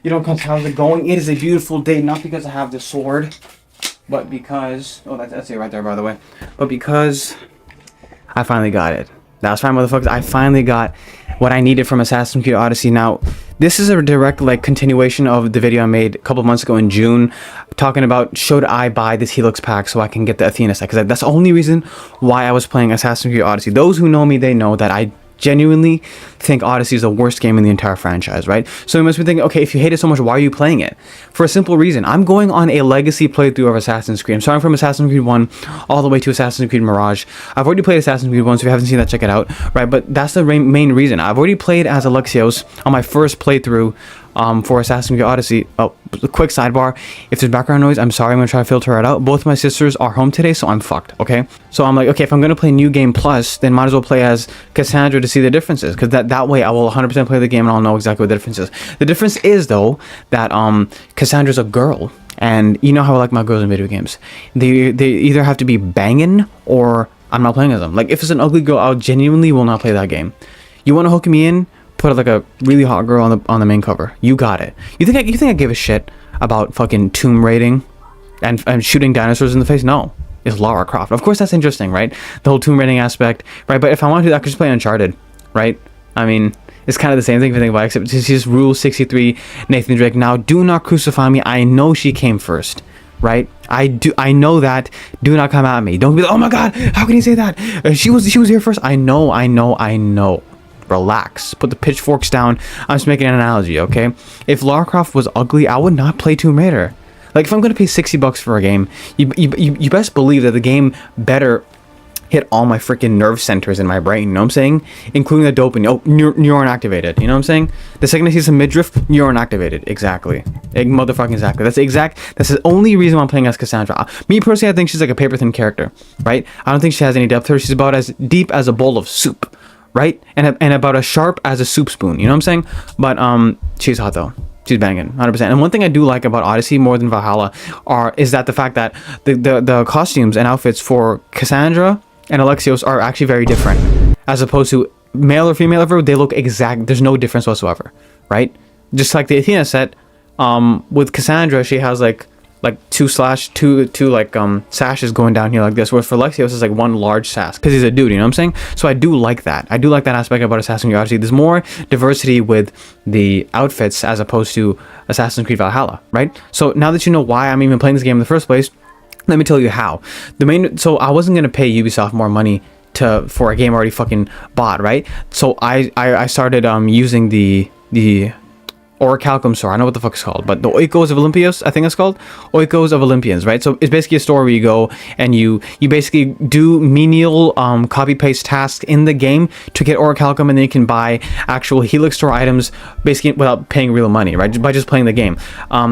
You know, cause how's it going? It is a beautiful day, not because I have the sword, but because that's it right there, by the way. But because I finally got it. That's fine, motherfuckers. I finally got what I needed from Assassin's Creed Odyssey. Now, this is a direct continuation of the video I made a couple months ago in June, talking about should I buy this Helix pack so I can get the Athena set, because that's the only reason why I was playing Assassin's Creed Odyssey. Those who know me, they know that I genuinely think Odyssey is the worst game in the entire franchise, right? So you must be thinking, okay, if you hate it so much, why are you playing it? For a simple reason. I'm going on a legacy playthrough of Assassin's Creed. I'm starting from Assassin's Creed 1 all the way to Assassin's Creed Mirage. I've already played Assassin's Creed 1, so if you haven't seen that, check it out, right? But that's the main reason. I've already played as Alexios on my first playthrough for Assassin's Creed Odyssey. Oh, a quick sidebar. If there's background noise, I'm sorry, I'm gonna try to filter it out. Both my sisters are home today, so I'm fucked, okay? So I'm like, okay, if I'm gonna play New Game Plus, then might as well play as Cassandra to see the differences, because that way I will 100% play the game and I'll know exactly what the difference is. The difference is, though, that Cassandra's a girl, and you know how I like my girls in video games. They either have to be banging or I'm not playing as them. Like, if it's an ugly girl, I genuinely will not play that game. You want to hook me in? Put like a really hot girl on the main cover. You got it. You think I give a shit about fucking tomb raiding and shooting dinosaurs in the face? No, it's Lara Croft. Of course, that's interesting, right? The whole tomb raiding aspect, right? But if I want to do that, I could just play Uncharted, right? I mean, it's kind of the same thing if you think about it, except it's just Rule 63, Nathan Drake. Now, do not crucify me. I know she came first, right? I know that. Do not come at me. Don't be like, oh my god, how can you say that? She was here first. I know. Relax. Put the pitchforks down. I'm just making an analogy, okay? If Lara Croft was ugly, I would not play Tomb Raider. Like, if I'm gonna pay $60 for a game, you best believe that the game better hit all my freaking nerve centers in my brain, you know what I'm saying? Including the dopamine. Oh, neuron activated, you know what I'm saying? The second I see some midriff, neuron activated. Exactly. Motherfucking exactly. That's the only reason why I'm playing as Cassandra. Me personally, I think she's like a paper thin character, right? I don't think she has any depth to her. She's about as deep as a bowl of soup, right? And about as sharp as a soup spoon, you know what I'm saying? But she's hot though. She's banging 100%. And one thing I do like about Odyssey more than Valhalla is that the fact that the costumes and outfits for Cassandra and Alexios are actually very different, as opposed to male or female ever. They look exact. There's no difference whatsoever, right? Just like the Athena set, with Cassandra, she has like two sashes going down here like this, whereas for Alexios is like one large sash because he's a dude, you know what I'm saying? So I do like that. I do like that aspect about Assassin's Creed Odyssey. There's more diversity with the outfits as opposed to Assassin's Creed Valhalla, right? So now that you know why I'm even playing this game in the first place, let me tell you how. So I wasn't gonna pay Ubisoft more money for a game already fucking bought, right? So I started using the Orichalcum store. I don't know what the fuck it's called, but the Oikos of Olympios, I think it's called Oikos of Olympians, right? So it's basically a store where you go and you basically do menial copy paste tasks in the game to get Orichalcum, and then you can buy actual Helix store items basically without paying real money, right? By just playing the game.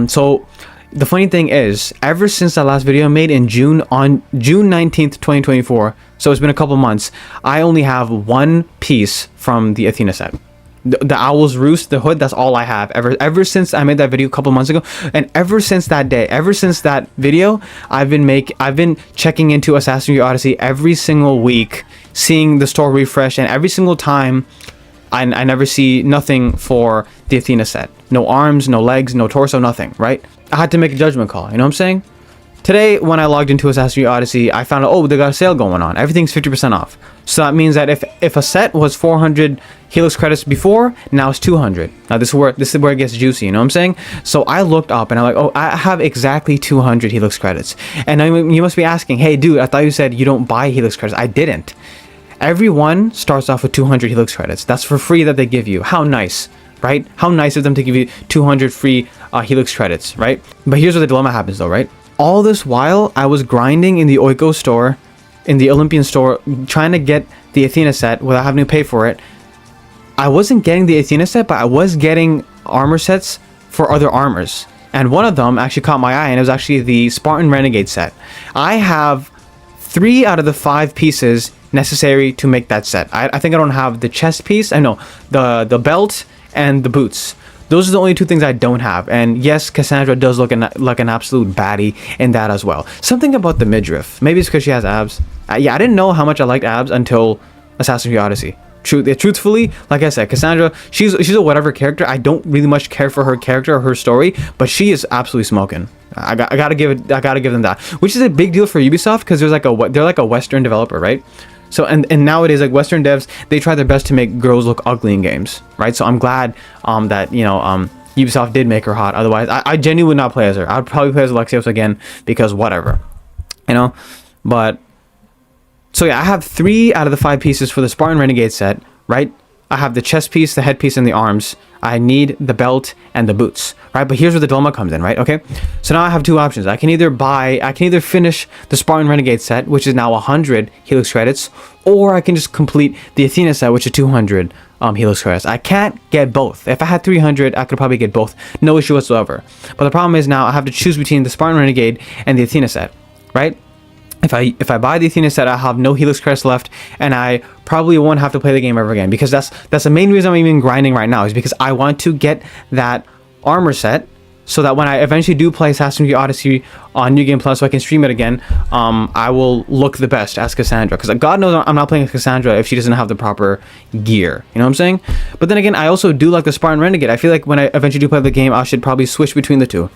So the funny thing is, ever since that last video I made in June, on June 19th, 2024, so it's been a couple months, I only have one piece from the Athena set. The Owl's Roost, the hood, that's all I have. Ever since I made that video a couple months ago, and ever since that day, ever since that video, I've been checking into Assassin's Creed Odyssey every single week, seeing the store refresh, and every single time I never see nothing for the Athena set. No arms, no legs, no torso, nothing, right? I had to make a judgment call, you know what I'm saying? Today, when I logged into Assassin's Creed Odyssey, I found out, oh, they got a sale going on. Everything's 50% off. So that means that if a set was 400 Helix credits before, now it's 200. Now this is where it gets juicy, you know what I'm saying? So I looked up and I'm like, oh, I have exactly 200 Helix credits. And you must be asking, hey, dude, I thought you said you don't buy Helix credits. I didn't. Everyone starts off with 200 Helix credits. That's for free that they give you. How nice, right? How nice of them to give you 200 free Helix credits, right? But here's where the dilemma happens though, right? All this while, I was grinding in the Oiko store, in the Olympian store, trying to get the Athena set without having to pay for it. I wasn't getting the Athena set, but I was getting armor sets for other armors. And one of them actually caught my eye, and it was actually the Spartan Renegade set. I have 3 out of the 5 pieces necessary to make that set. I think I don't have the chest piece. I know the belt and the boots. Those are the only 2 things I don't have. And yes, Cassandra does look like an absolute baddie in that as well. Something about the midriff. Maybe it's because she has abs. Yeah, I didn't know how much I liked abs until Assassin's Creed Odyssey. Truthfully, like I said, Cassandra, she's a whatever character. I don't really much care for her character or her story, but she is absolutely smoking. I gotta give them that, which is a big deal for Ubisoft because they're like a Western developer, right? So and nowadays, like, Western devs, they try their best to make girls look ugly in games, right? So I'm glad that Ubisoft did make her hot. Otherwise, I genuinely would not play as her. I would probably play as Alexios again because whatever, But so yeah, I have 3 out of the 5 pieces for the Spartan Renegade set, right? I have the chest piece, the headpiece, and the arms. I need the belt and the boots, right? But here's where the dilemma comes in, right? Okay, so now I have 2 options. I can either finish the Spartan Renegade set, which is now 100 Helix credits, or I can just complete the Athena set, which is 200 Helix credits. I can't get both. If I had 300, I could probably get both, no issue whatsoever. But the problem is now I have to choose between the Spartan Renegade and the Athena set, right? If I buy the Athena set, I have no Helix credits left, and I probably won't have to play the game ever again, because that's the main reason I'm even grinding right now, is because I want to get that Armour set, so that when I eventually do play Assassin's Creed Odyssey on New Game Plus, so I can stream it again, I will look the best as Cassandra, because God knows I'm not playing as Cassandra if she doesn't have the proper gear, you know what I'm saying? But then again, I also do like the Spartan Renegade. I feel like when I eventually do play the game, I should probably switch between the two.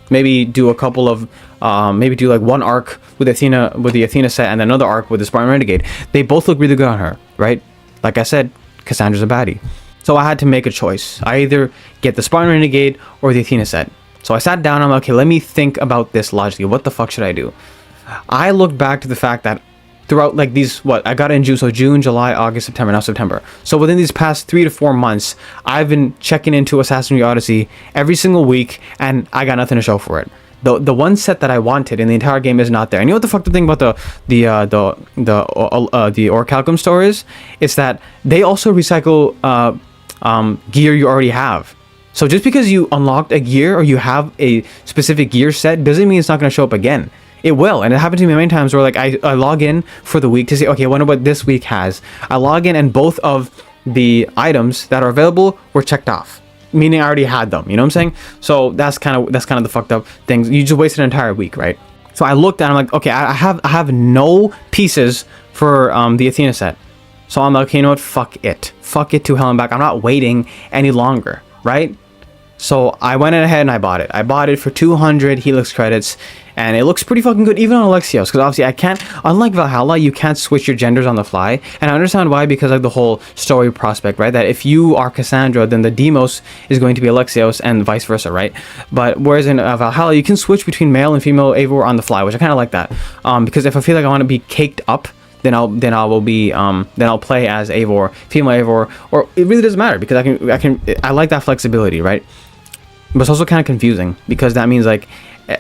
Maybe do a couple of, maybe do like one arc with Athena, with the Athena set, and then another arc with the Spartan Renegade. They both look really good on her, right? Like I said, Cassandra's a baddie. So I had to make a choice. I either get the Spartan Renegade or the Athena set. So I sat down, I'm like, okay, let me think about this logically. What the fuck should I do? I looked back to the fact that throughout like these, I got it in June, so June, July, August, September, now September. So within these past 3 to 4 months, I've been checking into Assassin's Creed Odyssey every single week, and I got nothing to show for it. The one set that I wanted in the entire game is not there. And you know what the fuck the thing about the Orichalcum store is? It's that they also recycle gear you already have. So just because you unlocked a gear or you have a specific gear set doesn't mean it's not going to show up again. It will, and it happened to me many times where like I log in for the week to say, okay, I wonder what this week has. I log in and both of the items that are available were checked off, meaning I already had them. You know what I'm saying? So that's kind of the fucked up things. You just wasted an entire week, right? So I looked and I'm like, okay, I have no pieces for the Athena set. So I'm like, okay, you know what? Fuck it to hell and back. I'm not waiting any longer, right? So I went ahead and I bought it. I bought it for 200 Helix credits, and it looks pretty fucking good, even on Alexios, because obviously I can't, unlike Valhalla, you can't switch your genders on the fly, and I understand why, because of the whole story prospect, right? That if you are Cassandra, then the Demos is going to be Alexios, and vice versa, right? But whereas in Valhalla, you can switch between male and female Eivor on the fly, which I kind of like that, because if I feel like I want to be caked up, then I'll play as Eivor, female Eivor, or it really doesn't matter, because I like that flexibility, right? But it's also kind of confusing, because that means like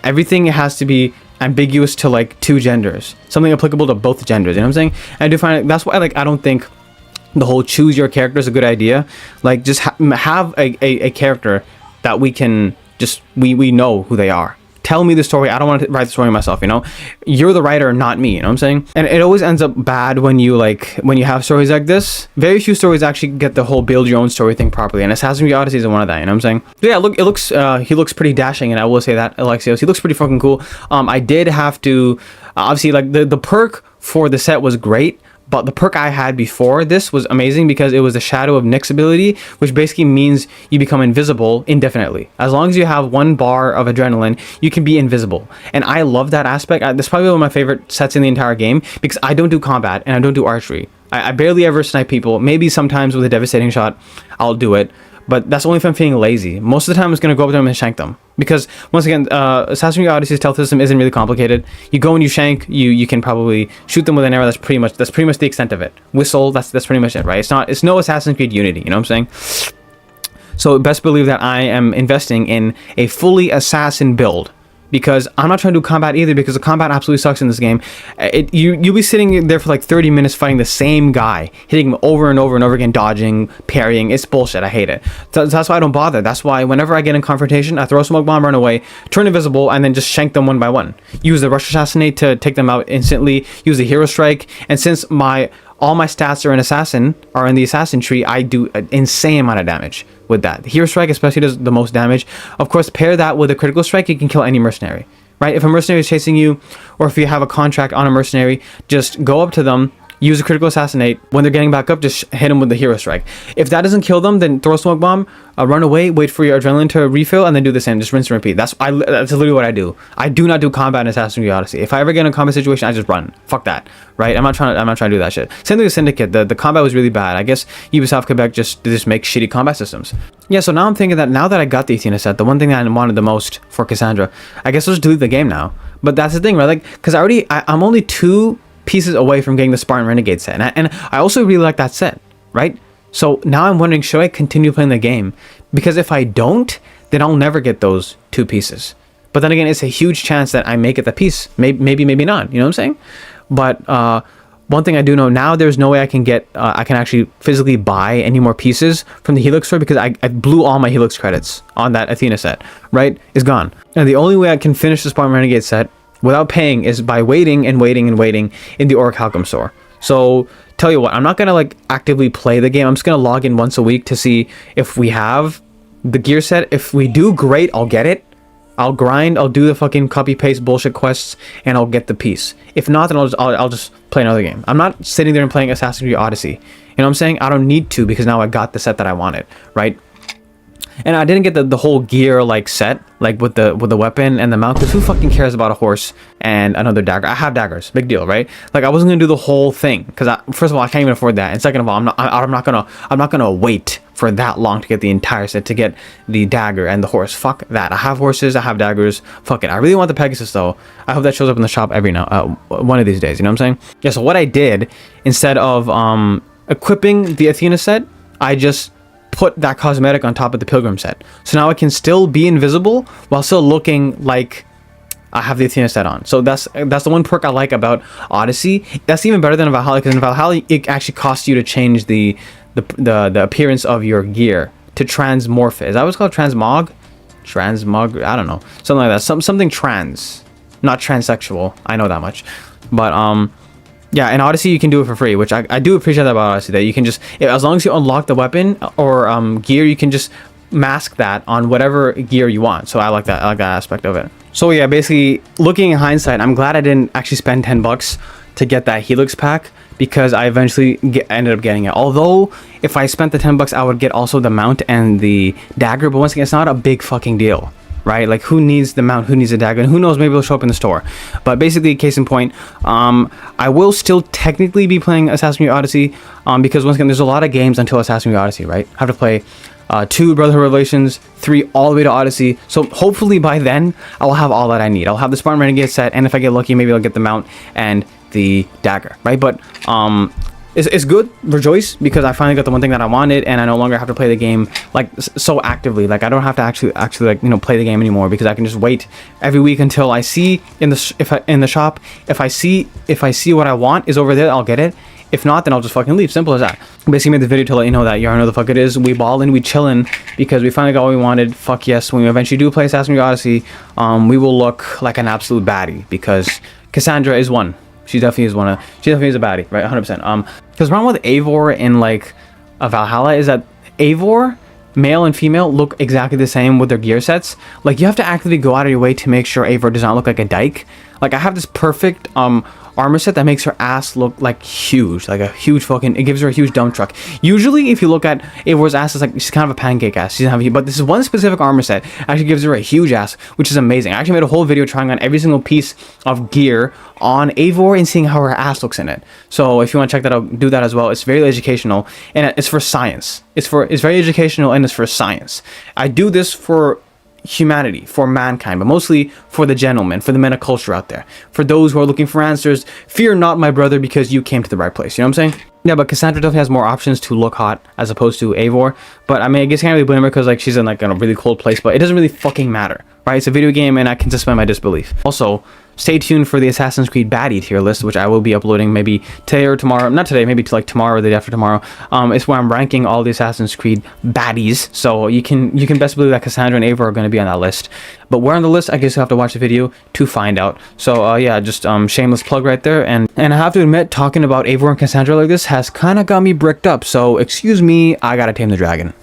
everything has to be ambiguous to like 2 genders, something applicable to both genders, you know what I'm saying? And I do find that's why like I don't think the whole choose your character is a good idea. Like just have a character that we can just we know who they are. Tell me the story. I don't want to write the story myself, you know? You're the writer, not me, you know what I'm saying? And it always ends up bad when you have stories like this. Very few stories actually get the whole build your own story thing properly, and Assassin's Creed Odyssey is one of that, you know what I'm saying? So yeah, he looks pretty dashing, and I will say that, Alexios, he looks pretty fucking cool. I did have to, obviously, like, the perk for the set was great, but the perk I had before this was amazing, because it was the Shadow of Nyx ability, which basically means you become invisible indefinitely. As long as you have 1 bar of adrenaline, you can be invisible. And I love that aspect. That's probably one of my favorite sets in the entire game, because I don't do combat and I don't do archery. I barely ever snipe people. Maybe sometimes with a devastating shot, I'll do it. But that's only if I'm feeling lazy. Most of the time, I'm just going to go up to them and shank them. Because, once again, Assassin's Creed Odyssey's stealth system isn't really complicated. You go and you shank, you can probably shoot them with an arrow. That's pretty much the extent of it. Whistle, that's pretty much it, right? It's no Assassin's Creed Unity, you know what I'm saying? So, best believe that I am investing in a fully assassin build, because I'm not trying to do combat either, because the combat absolutely sucks in this game. You'll be sitting there for like 30 minutes fighting the same guy, hitting him over and over and over again, dodging, parrying. It's bullshit. I hate it. That's why I don't bother. That's why whenever I get in confrontation, I throw a smoke bomb, run away, turn invisible, and then just shank them one by one. Use the Rush Assassinate to take them out instantly. Use the Hero Strike, and since all my stats are in the assassin tree, I do an insane amount of damage with that. The Hero Strike especially does the most damage. Of course, pair that with a critical strike, you can kill any mercenary, right? If a mercenary is chasing you, or if you have a contract on a mercenary, just go up to them, use a critical assassinate. When they're getting back up, just hit them with the hero strike. If that doesn't kill them, then throw a smoke bomb, run away, wait for your adrenaline to refill, and then do the same. Just rinse and repeat. That's literally what I do. I do not do combat in Assassin's Creed Odyssey. If I ever get in a combat situation, I just run. Fuck that, right? I'm not trying to do that shit. Same thing with Syndicate. The combat was really bad. I guess Ubisoft Quebec just make shitty combat systems. Yeah, so now I'm thinking that now that I got the Athena set, the one thing that I wanted the most for Cassandra, I guess I'll just delete the game now. But that's the thing, right? Like, because I'm only 2 pieces away from getting the Spartan Renegade set, and I also really like that set, right? So now I'm wondering, should I continue playing the game? Because if I don't, then I'll never get those 2 pieces. But then again, it's a huge chance that I may get the piece. Maybe not. You know what I'm saying? But one thing I do know now, there's no way I can actually physically buy any more pieces from the Helix store, because I blew all my Helix credits on that Athena set, right? It's gone. And the only way I can finish the Spartan Renegade set without paying is by waiting in the Orichalcum store. So tell you what, I'm not gonna like actively play the game. I'm just gonna log in once a week to see if we have the gear set. If we do, great, I'll get it. I'll grind, I'll do the fucking copy paste bullshit quests, and I'll get the piece. If not, then I'll just play another game. I'm not sitting there and playing Assassin's Creed Odyssey. You know what I'm saying? I don't need to, because now I got the set that I wanted, right? And I didn't get the whole gear like set, like with the weapon and the mount, because who fucking cares about a horse and another dagger? I have daggers, big deal, right? Like, I wasn't gonna do the whole thing, because first of all, I can't even afford that, and second of all, I'm not gonna wait for that long to get the entire set, to get the dagger and the horse. Fuck that. I have horses, I have daggers. Fuck it. I really want the Pegasus though. I hope that shows up in the shop one of these days. You know what I'm saying? Yeah. So what I did, instead of equipping the Athena set, I just put that cosmetic on top of the Pilgrim set. So now I can still be invisible while still looking like I have the Athena set on. So that's the one perk I like about Odyssey. That's even better than Valhalla, because in Valhalla it actually costs you to change the appearance of your gear to transmorph it. Is that what's called? Transmog? I don't know. Something like that. Something trans. Not transsexual. I know that much. But yeah, in Odyssey you can do it for free, which I do appreciate that about Odyssey, that you can just, as long as you unlock the weapon or gear, you can just mask that on whatever gear you want. So I like that. I like that aspect of it. So yeah, basically, looking in hindsight, I'm glad I didn't actually spend $10 to get that Helix pack, because I eventually ended up getting it. Although if I spent the $10, I would get also the mount and the dagger. But once again, it's not a big fucking deal, right? Like, who needs the mount, who needs the dagger, and who knows, maybe it'll show up in the store. But basically, case in point, I will still technically be playing Assassin's Creed Odyssey, because once again, there's a lot of games until Assassin's Creed Odyssey, right? I have to play 2 Brotherhood Revelations, 3 all the way to Odyssey. So hopefully by then I will have all that I need. I'll have the Spartan Renegade set, and if I get lucky, maybe I'll get the mount and the dagger, right? But it's good, rejoice, because I finally got the one thing that I wanted, and I no longer have to play the game like so actively. Like, I don't have to actually like, you know, play the game anymore, because I can just wait every week until I see in the shop, if I see what I want is over there, I'll get it. If not, then I'll just fucking leave. Simple as that. Basically made this video to let you know that you already know the fuck it is. We ballin', we chillin', because we finally got what we wanted. Fuck yes, when we eventually do play Assassin's Creed Odyssey, we will look like an absolute baddie, because Cassandra is one. She definitely is she definitely is a baddie, right? 100%. Because the problem with Eivor in like a Valhalla is that Eivor, male and female, look exactly the same with their gear sets. Like, you have to actively go out of your way to make sure Eivor does not look like a dyke. Like, I have this perfect armor set that makes her ass look like huge, like a huge fucking, it gives her a huge dump truck. Usually if you look at Eivor's ass, it's like, she's kind of a pancake ass. She doesn't have, but this is one specific armor set actually gives her a huge ass, which is amazing. I actually made a whole video trying on every single piece of gear on Eivor and seeing how her ass looks in it. So if you want to check that out, do that as well. It's very educational, and it's for science. It's very educational, and it's for science. I do this for humanity, for mankind, but mostly for the gentlemen, for the men of culture out there, for those who are looking for answers. Fear not, my brother, because you came to the right place. You know what I'm saying? Yeah, but Cassandra definitely has more options to look hot as opposed to Eivor. But I mean, I guess I can't really blame her, because like, she's in like a really cold place, but it doesn't really fucking matter, right? It's a video game, and I can suspend my disbelief. Also, stay tuned for the Assassin's Creed baddie tier list, which I will be uploading maybe today or tomorrow. Not today, maybe to like tomorrow or the day after tomorrow. It's where I'm ranking all the Assassin's Creed baddies. So you can best believe that Cassandra and Eivor are going to be on that list. But where on the list, I guess you'll have to watch the video to find out. So yeah, just shameless plug right there. And I have to admit, talking about Eivor and Cassandra like this has kind of got me bricked up. So excuse me, I gotta tame the dragon.